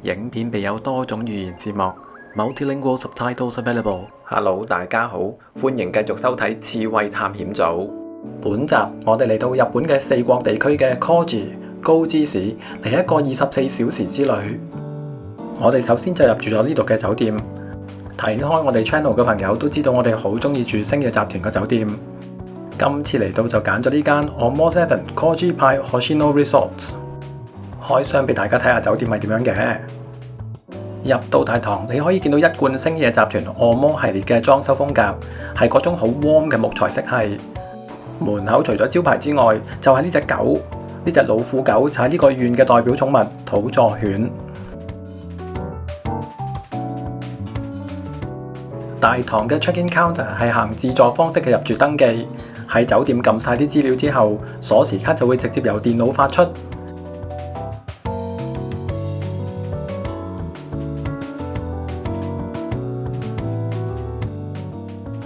影片備有多種語言字幕 ，multilingual subtitles available。Hello， 大家好，歡迎繼續收睇刺猬探險組。本集我哋嚟到日本嘅四國地區嘅 Koji 高知市，嚟一個24小時之旅。我哋首先就入住咗呢度嘅酒店。睇開我哋 channel 嘅朋友都知道，我哋好中意住星野集團嘅酒店。今次嚟到就揀咗呢間 Omo7 Koji Pai Hoshino Resorts。開箱俾大家睇下酒店係點樣嘅。入到大堂，你可以見到一貫星野集團 Omo 系列嘅裝修風格，係嗰種好 warm 嘅木材色系。門口除咗招牌之外，就係呢隻狗，呢隻老虎狗就係呢個縣嘅代表寵物土佐犬。大堂嘅 check-in counter 係行自助方式嘅入住登記，喺酒店撳晒啲資料之後，鎖匙卡就會直接由電腦發出。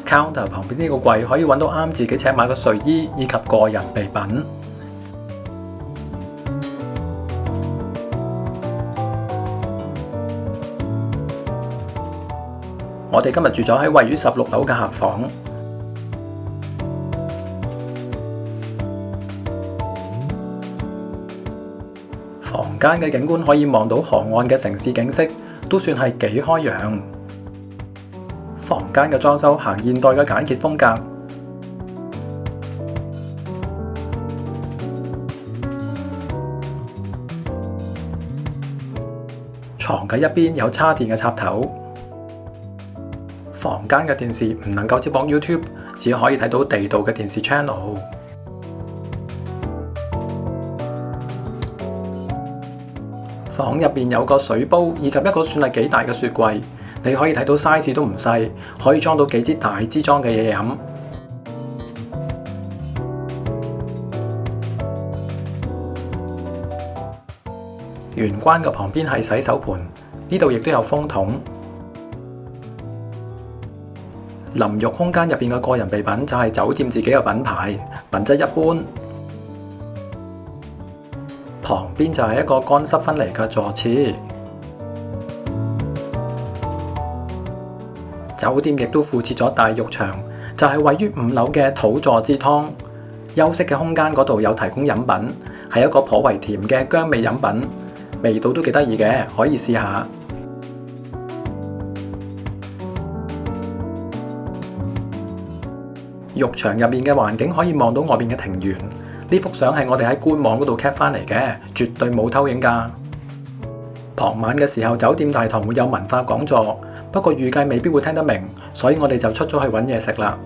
counter 旁邊呢個櫃可以揾到啱自己尺碼嘅睡衣以及個人備品。我哋今日住咗喺位於16樓嘅客房。房間嘅景觀可以望到河岸嘅城市景色，都算係幾開揚。房間嘅裝修行現代嘅簡潔風格，床嘅一邊有插電嘅插頭。房間嘅電視唔能夠接駁 YouTube， 只可以睇到地道嘅電視 channel。房入邊有個水煲以及一個算係幾大嘅雪櫃。你可以睇到 size 都唔細，可以裝到幾支大支裝嘅嘢飲。玄關嘅旁邊係洗手盆，呢度亦都有風筒。淋浴空間入邊嘅個人備品就係酒店自己嘅品牌，品質一般。旁邊就係一個乾濕分離嘅坐廁。酒店亦都附設咗大浴場，就係位於5樓嘅土佐之湯。休息嘅空間嗰度有提供飲品，係一個頗為甜嘅薑味飲品，味道都幾得意嘅，可以試下。浴場入面嘅環境可以望到外面嘅庭園，呢幅相係我哋喺官網嗰度 cap 翻嚟嘅，絕對冇偷影㗎。傍晚嘅時候，酒店大堂會有文化講座。不過預計未必會聽得明，所以我哋就出咗去揾嘢食啦。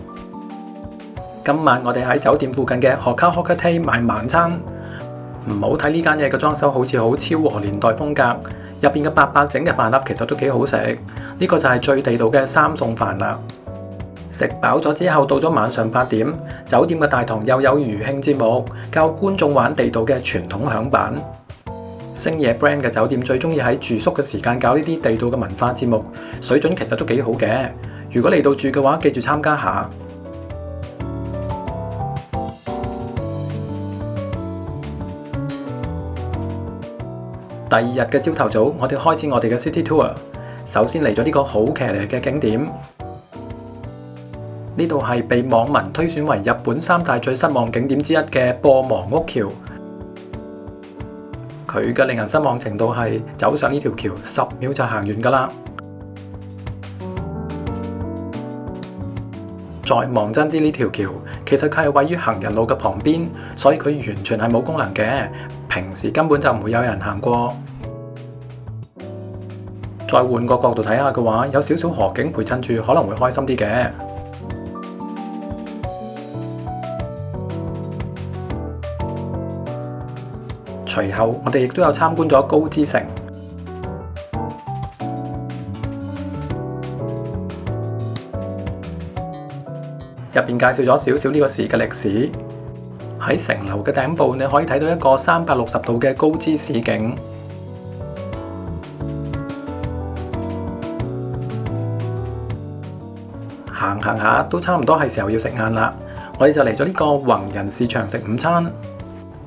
今晚我哋喺酒店附近嘅 Hoka-Hoka-Tei 買晚餐。唔好睇呢間嘢嘅裝修好似好昭和年代風格，入邊嘅伯伯整嘅飯粒其實都幾好食。呢個就係最地道嘅3餸飯啦。食飽咗之後，到咗晚上8點，酒店嘅大堂又有餘興節目，教觀眾玩地道嘅傳統響板。星野 brand 嘅酒店最中意喺住宿嘅時間搞呢啲地道嘅文化節目，水準其實都幾好嘅。如果嚟到住嘅話，記住參加下。第2日嘅朝頭早，我哋開始我哋嘅 city tour。首先嚟咗呢個好騎呢嘅景點，呢度係被網民推選為日本3大最失望景點之一嘅播磨屋橋。佢嘅令人失望程度係走上呢條橋10秒就行完㗎啦。再望真啲呢條橋，其實佢係位於行人路嘅旁邊，所以佢完全係冇功能嘅，平時根本就唔會有人行過。再換個角度睇下嘅話，有少少河景陪襯住，可能會開心啲嘅。隨後，我哋亦都有參觀咗高知城。入邊介紹咗少少呢個市嘅歷史。喺城樓嘅頂部，你可以睇到一個360度嘅高知市景。行下都差唔多係時候要食晏啦。我哋就嚟咗呢個宏仁市場食午餐。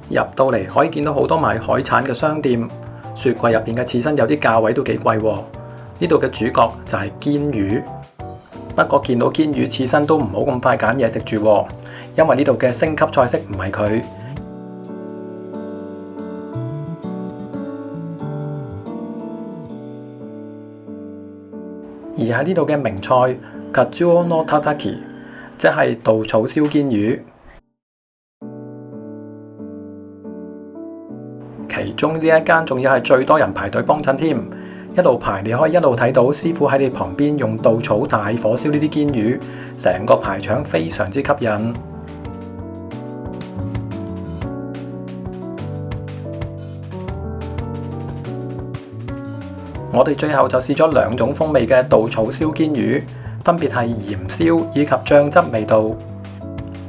入到嚟可以見到好多賣海產嘅商店，雪櫃入邊嘅刺身有啲價位都幾貴喎。呢度嘅主角就係堅魚，不過見到堅魚刺身都唔好咁快揀嘢食住喎，因為呢度嘅升級菜式唔係佢。而喺呢度嘅名菜 Kazuo no Tataki， 即係稻草燒堅魚。其中呢一間仲要係最多人排隊幫襯添，一路排你可以一路睇到師傅喺你旁邊用稻草大火燒呢啲堅魚，成個排場非常之吸引。我哋最後就試咗2種風味嘅稻草燒堅魚，分別係鹽燒以及醬汁味道。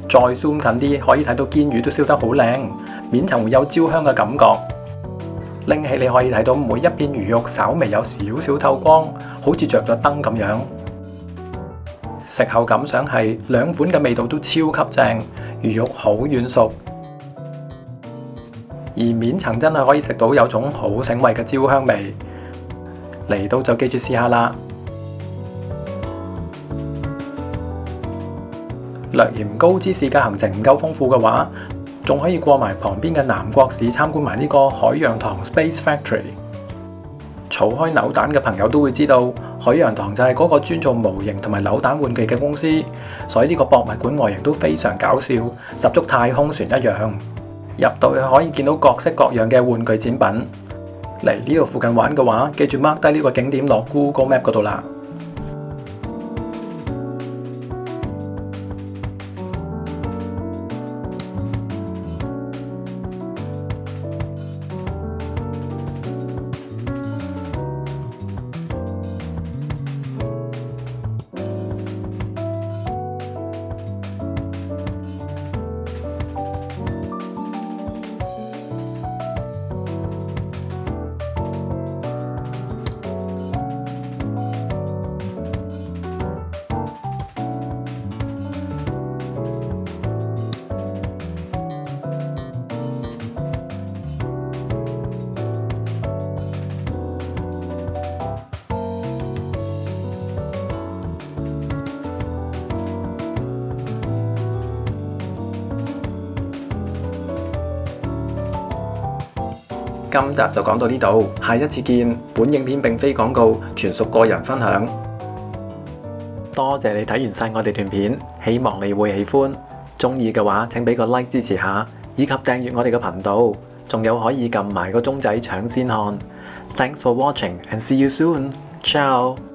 再 zoom 近啲，可以睇到堅魚都燒得好靚，面層會有焦香嘅感覺。拎起你可以睇到每一片魚肉稍微有少少透光，好似着咗燈咁樣。食後感想係2款嘅味道都超級正，魚肉好軟熟，而面層真係可以食到有種好醒胃嘅焦香味。嚟到就記住試下啦。略嫌高知識嘅行程唔夠豐富嘅話，仲可以過埋旁邊嘅南國市參觀埋呢個海洋堂 Space Factory。儲開扭蛋嘅朋友都會知道，海洋堂就係嗰個專做模型同埋扭蛋玩具嘅公司，所以呢個博物館外形都非常搞笑，十足太空船一樣。入到去可以見到各式各樣嘅玩具展品。嚟呢度附近玩嘅話，記住 mark 低呢個景點落 Google Map 嗰度啦。今集就講到呢度，下一次見。本影片並非廣告，全屬個人分享。多謝你睇完晒我哋段片，希望你會喜歡。鍾意嘅話請俾個 like 支持下，以及訂閱我哋嘅頻道，仲有可以撳埋個鐘仔搶先看。Thanks for watching and see you soon. Ciao.